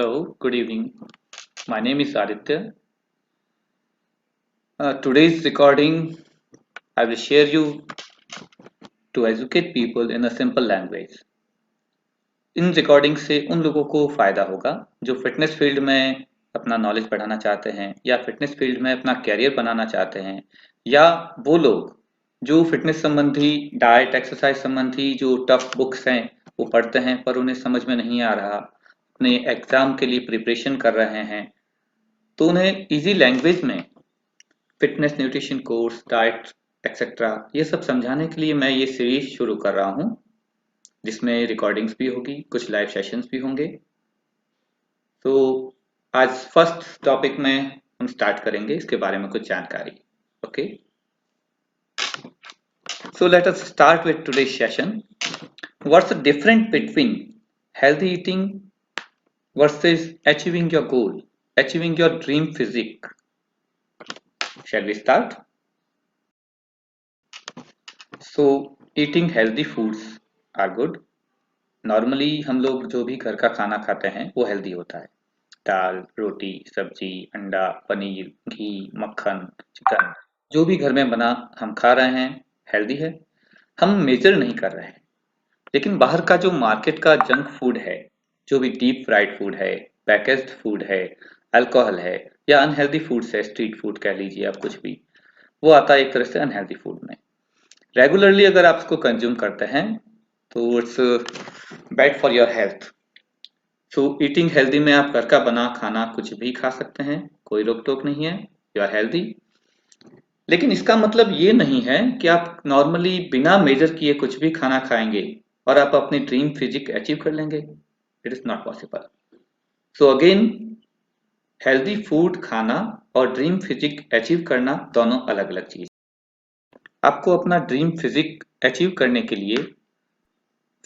Hello, good evening. My name is Aditya. Today's recording, I will share you to educate people in a simple language. In recording से उन लोगों को फायदा होगा जो fitness field में अपना नॉलेज बढ़ाना चाहते हैं या फिटनेस फील्ड में अपना कैरियर बनाना चाहते हैं या वो लोग जो फिटनेस संबंधी डाइट एक्सरसाइज संबंधी जो टफ बुक्स हैं वो पढ़ते हैं पर उन्हें समझ में नहीं आ रहा अपने एग्जाम के लिए प्रिपरेशन कर रहे हैं तो उन्हें इजी लैंग्वेज में fitness nutrition course diet etcetera ये सब समझाने के लिए मैं ये सीरीज शुरू कर रहा हूँ जिसमें रिकॉर्डिंग्स भी होगी कुछ लाइव सेशंस भी होंगे। तो आज फर्स्ट टॉपिक में हम स्टार्ट करेंगे इसके बारे में कुछ जानकारी। Okay, so let us start with today's session. What's the difference between healthy eating versus achieving your goal, achieving your dream physique? Shall we start? So, eating healthy foods are good. Normally हम लोग जो भी घर का खाना खाते हैं वो हेल्दी होता है। दाल, रोटी, सब्जी, अंडा, पनीर, घी, मक्खन, चिकन, जो भी घर में बना हम खा रहे हैं हेल्दी है। हम मेजर नहीं कर रहे हैं। लेकिन बाहर का जो मार्केट का जंक फूड है, जो भी डीप फ्राइड फूड है, पैकेज्ड फूड है, अल्कोहल है या अनहेल्दी फूड है, स्ट्रीट फूड कह लीजिए आप कुछ भी, वो आता है एक तरह से अनहेल्दी फूड में। रेगुलरली अगर आप इसको कंज्यूम करते हैं तो it's bad for your health. So eating healthy में आप घर का बना खाना कुछ भी खा सकते हैं, कोई रोक टोक नहीं है, यू आर हेल्दी। लेकिन इसका मतलब ये नहीं है कि आप नॉर्मली बिना मेजर किए कुछ भी खाना खाएंगे और आप अपनी ड्रीम फिजिक अचीव कर लेंगे। It is not possible. So again, healthy food खाना और ड्रीम फिजिक अचीव करना दोनों अलग अलग चीज। आपको अपना ड्रीम फिजिक अचीव करने के लिए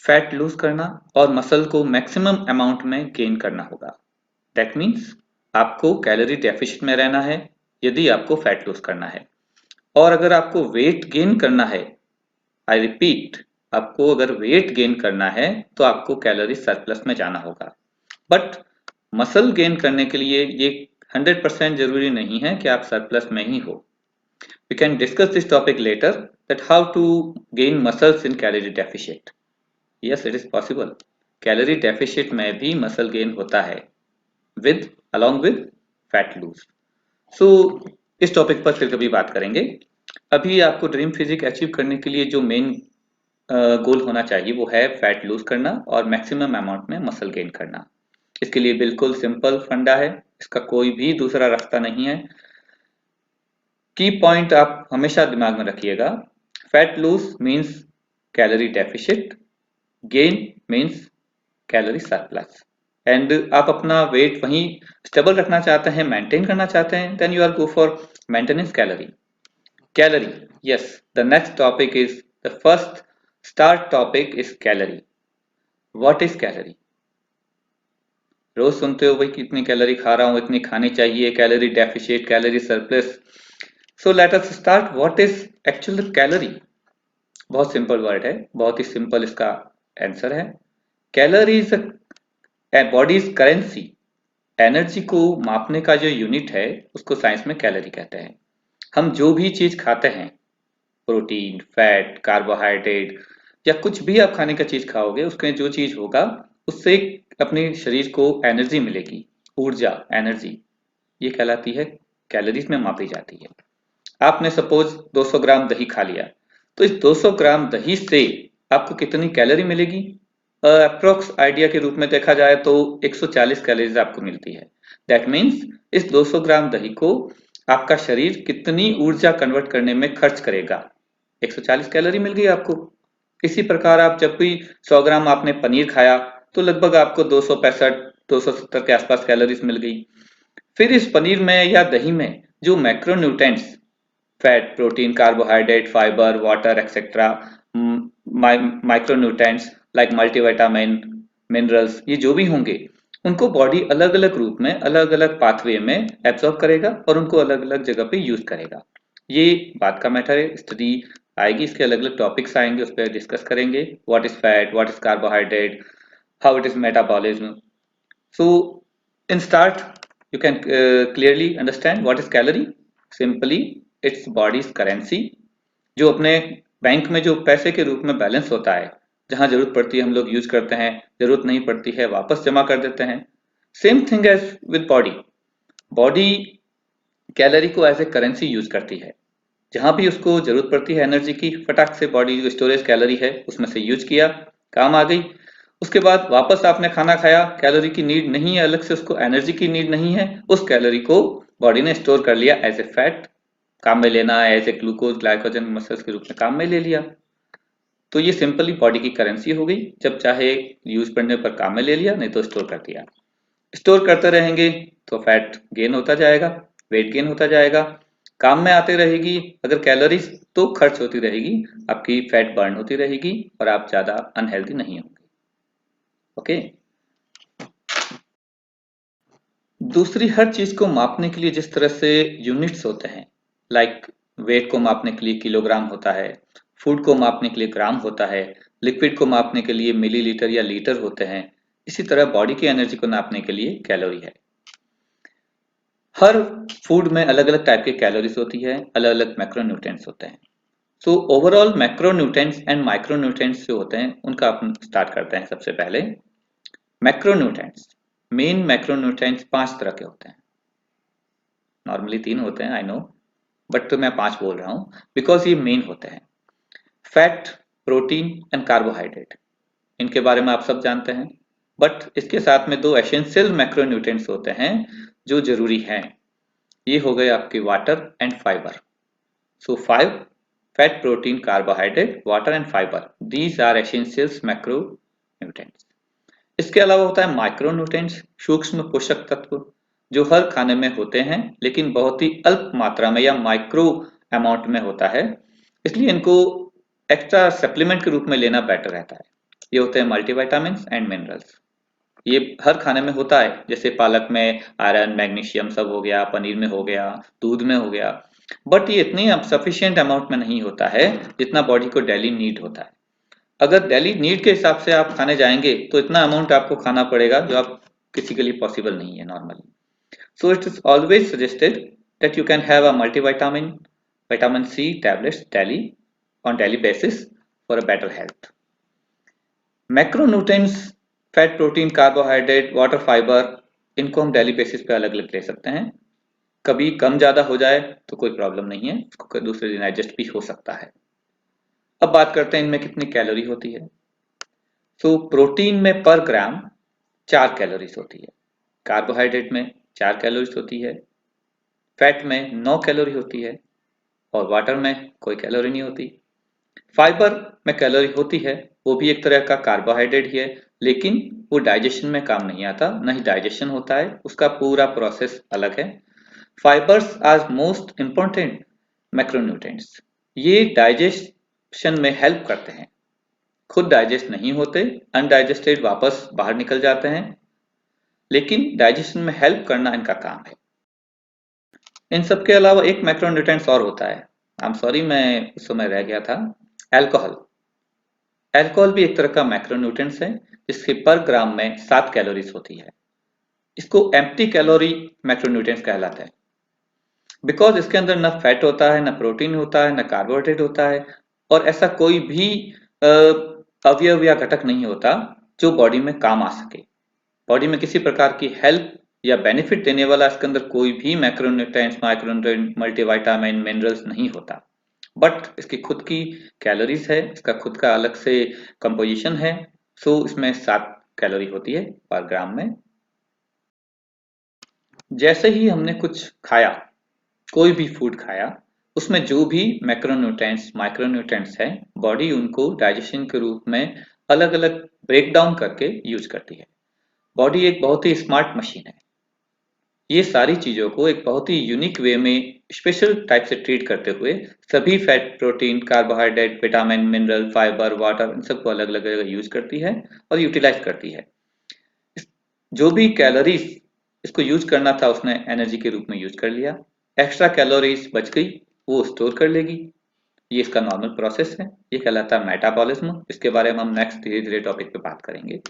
फैट लूज करना और मसल को मैक्सिमम अमाउंट में गेन करना होगा। दैट मीन्स आपको कैलोरी डेफिशिट में रहना है यदि आपको फैट लूज करना है। और अगर आपको वेट गेन करना है, आई रिपीट, आपको अगर वेट गेन करना है तो आपको कैलोरी सरप्लस में जाना होगा। बट मसल गेन करने के लिए ये 100% जरूरी नहीं है कि आप सरप्लस में ही हो। We can discuss this topic later, that how to gain muscles in calorie deficit. Yes, it is possible. Calorie deficit में भी मसल गेन होता है with along with fat lose. So इस टॉपिक पर फिर कभी बात करेंगे। अभी आपको ड्रीम फिजिक अचीव करने के लिए जो मेन गोल होना चाहिए वो है फैट लूज करना और मैक्सिमम अमाउंट में मसल गेन करना। इसके लिए बिल्कुल सिंपल फंडा है, इसका कोई भी दूसरा रास्ता नहीं है। की पॉइंट आप हमेशा दिमाग में रखिएगा, fat loose means calorie deficit, gain means calorie surplus. And आप अपना वेट वहीं स्टेबल रखना चाहते हैं, मेंटेन करना चाहते हैं, then you are go for maintenance calorie. Calorie, yes, the next topic is the first start topic is calorie. What is calorie? रोज सुनते हो भाई कितनी कैलोरी खा रहा हूं, इतनी खानी चाहिए, calorie deficit, calorie surplus. So let us start, what is actual calorie? बहुत सिंपल वर्ड है, बहुत ही सिंपल इसका आंसर है। Calorie is bodies currency. Energy को मापने का जो यूनिट है उसको साइंस में कैलोरी कहते हैं। हम जो भी चीज खाते हैं, प्रोटीन, फैट, कार्बोहाइड्रेट या कुछ भी आप खाने का चीज खाओगे, उसमें जो चीज होगा उससे अपने शरीर को एनर्जी मिलेगी, ऊर्जा, एनर्जी, ये कहलाती है कैलोरीज में मापी जाती है। आपने सपोज 200 ग्राम दही खा लिया, तो इस 200 ग्राम दही से आपको कितनी कैलोरी मिलेगी? अप्रोक्स आइडिया के रूप में देखा जाए तो 140 कैलोरीज आपको मिलती है। दैट मीन्स इस 200 ग्राम दही को आपका शरीर कितनी ऊर्जा कन्वर्ट करने में खर्च करेगा? 140 कैलोरी मिल गई आपको। इसी प्रकार आप जब भी 100 ग्राम आपने पनीर खाया तो लगभग आपको 265 270 के आसपास कैलोरीज मिल गई। फिर इस पनीर में या दही में जो macronutrients, fat, protein, carbohydrate, fibre, water etcetera, micronutrients like multivitamin, minerals, ये जो भी होंगे उनको बॉडी अलग अलग रूप में अलग अलग पाथवे में एब्जॉर्ब करेगा और उनको अलग अलग जगह पे यूज करेगा। ये बात का मैटर है, स्टडी आएगी, इसके अलग अलग टॉपिक्स आएंगे, उस पर डिस्कस करेंगे। What is fat, what is carbohydrate, how it is metabolism. So In start, you can clearly understand what is calorie. Simply, it's body's currency, जो अपने बैंक में जो पैसे के रूप में बैलेंस होता है, जहां जरूरत पड़ती है हम लोग यूज करते हैं, जरूरत नहीं पड़ती है वापस जमा कर देते हैं। Same thing as with body. Body calorie को एज ए करेंसी यूज करती है, जहां भी उसको जरूरत पड़ती है एनर्जी की, फटाक से बॉडी जो स्टोरेज कैलोरी है उसमें से यूज किया, काम आ गई। उसके बाद वापस आपने खाना खाया, कैलोरी की नीड नहीं है, अलग से उसको एनर्जी की नीड नहीं है, उस कैलोरी को बॉडी ने स्टोर कर लिया एज ए फैट, काम में लेना है as a glucose glycogen muscles के रूप में काम में ले लिया। तो ये सिंपली बॉडी की करेंसी हो गई, जब चाहे यूज पड़ने पर काम में ले लिया, नहीं तो स्टोर कर दिया। स्टोर करते रहेंगे तो फैट गेन होता जाएगा, वेट गेन होता जाएगा, काम में आते रहेगी। अगर कैलोरीज तो खर्च होती रहेगी, आपकी फैट बर्न होती रहेगी और आप ज्यादा अनहेल्दी नहीं होंगे। ओके। दूसरी, हर चीज को मापने के लिए जिस तरह से यूनिट्स होते हैं, लाइक वेट को मापने के लिए किलोग्राम होता है, फूड को मापने के लिए ग्राम होता है, लिक्विड को मापने के लिए मिलीलीटर या लीटर होते हैं, इसी तरह बॉडी की एनर्जी को नापने के लिए कैलोरी है। हर फूड में अलग अलग टाइप के कैलोरीज होती है, अलग अलग मैक्रोन्यूट्रिएंट्स होते हैं। So overall macronutrients and micronutrients जो होते हैं उनका अपन स्टार्ट करते हैं। सबसे पहले मैक्रोन्यूट्रिएंट्स। मेन मैक्रोन्यूट्रिएंट्स 5 तरह के होते हैं, नॉर्मली 3 होते हैं आई नो, बट तो मैं 5 बोल रहा हूँ बिकॉज ये मेन होते हैं। फैट, प्रोटीन एंड कार्बोहाइड्रेट, इनके बारे में आप सब जानते हैं, बट इसके साथ में 2 एसेंशियल मैक्रोन्यूट्रिएंट्स होते हैं जो जरूरी हैं। ये हो गए आपके water and fibre. So 5 fat, protein, carbohydrate, water and fibre, these are essentials macronutrients. इसके अलावा होता है माइक्रोन्यूट्रिएंट्स, सूक्ष्म पोषक तत्व, जो हर खाने में होते हैं लेकिन बहुत ही अल्प मात्रा में या माइक्रो अमाउंट में होता है, इसलिए इनको एक्स्ट्रा सप्लीमेंट के रूप में लेना बेटर रहता है। ये होते हैं मल्टीविटामिन एंड मिनरल्स। ये हर खाने में होता है, जैसे पालक में आयरन मैग्नीशियम सब हो गया, पनीर में हो गया, दूध में हो गया, बट ये इतनी सफिशिएंट अमाउंट में नहीं होता है जितना बॉडी को डेली नीड होता है। अगर डेली नीड के हिसाब से आप खाने जाएंगे तो इतना अमाउंट आपको खाना पड़ेगा जो आप किसी के लिए पॉसिबल नहीं है normally. So it is always suggested that you can have a multivitamin, vitamin C tablets daily on daily basis for a better health. Macronutrients, fat, protein, carbohydrate, water, fibre, इनको हम डेली बेसिस पे अलग अलग ले सकते हैं। कभी कम ज्यादा हो जाए तो कोई प्रॉब्लम नहीं है, इसको दूसरे दिन एडजस्ट भी हो सकता है। अब बात करते हैं इनमें कितनी कैलोरी होती है। तो प्रोटीन में पर ग्राम 4 कैलोरीज होती है, कार्बोहाइड्रेट में 4 कैलोरीज होती है, फैट में 9 कैलोरी होती है और वाटर में कोई कैलोरी नहीं होती। फाइबर में कैलोरी होती है, वो भी एक तरह का कार्बोहाइड्रेट ही है, लेकिन वो डाइजेशन में काम नहीं आता, ना ही डाइजेशन होता है, उसका पूरा प्रोसेस अलग है। Fibres are most important macronutrients. ये डाइजेशन में हेल्प करते हैं, खुद डाइजेस्ट नहीं होते, अनडाइजेस्टेड वापस बाहर निकल जाते हैं, लेकिन डाइजेशन में हेल्प करना इनका काम है। इन सब के अलावा एक मैक्रोन्यूट्रिएंट्स और होता है, आई एम सॉरी मैं उस समय रह गया था, अल्कोहल। अल्कोहल भी एक तरह का मैक्रोन्यूट्रिएंट्स है, जिसके पर ग्राम में 7 कैलोरीज होती है। इसको एम्प्टी कैलोरी मैक्रोन्यूट्रिएंट्स कहलाता है, बिकॉज इसके अंदर न फैट होता है, न प्रोटीन होता है, न कार्बोहाइड्रेट होता है, और ऐसा कोई भी अवयव या घटक नहीं होता जो बॉडी में काम आ सके। बॉडी में किसी प्रकार की हेल्प या बेनिफिट देने वाला इसके अंदर कोई भी मैक्रोन्यूट्रिएंट्स, माइक्रोन्यूट्रिएंट, मल्टीविटामिन, मिनरल्स नहीं होता, बट इसकी खुद की कैलोरीज है, इसका खुद का अलग से कंपोजिशन है। सो इसमें 7 कैलोरी होती है पर ग्राम में। जैसे ही हमने कुछ खाया, कोई भी फूड खाया, उसमें जो भी मैक्रोन्यूट्रिएंट्स, माइक्रोन्यूट्रिएंट्स है, बॉडी उनको डाइजेशन के रूप में अलग अलग ब्रेक डाउन करके यूज करती है। बॉडी एक बहुत ही स्मार्ट मशीन है, ये सारी चीजों को एक बहुत ही यूनिक वे में स्पेशल टाइप से ट्रीट करते हुए सभी fat, protein, carbohydrate, vitamin, mineral, fibre, water, इन सबको अलग अलग यूज करती है और यूटिलाइज करती है। जो भी कैलोरीज इसको यूज करना था उसने एनर्जी के रूप में यूज कर लिया, एक्स्ट्रा कैलोरीज बच गई वो स्टोर कर लेगी। ये इसका नॉर्मल प्रोसेस है, ये कहलाता है मेटाबॉलिज्म। इसके बारे में हम नेक्स्ट धीरे धीरे टॉपिक पे बात करेंगे।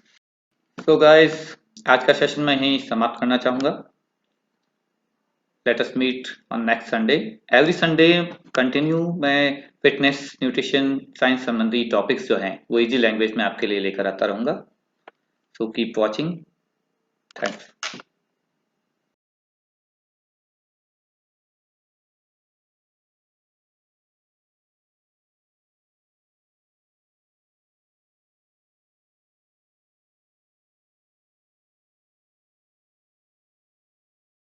सो गाइस, आज का सेशन मैं यहीं समाप्त करना चाहूँगा। Let us meet on next Sunday. Every Sunday continue मैं फिटनेस, न्यूट्रिशन, साइंस संबंधी टॉपिक्स जो हैं वो इजी लैंग्वेज में आपके लिए लेकर आता रहूँगा। So keep watching. थैंक्स।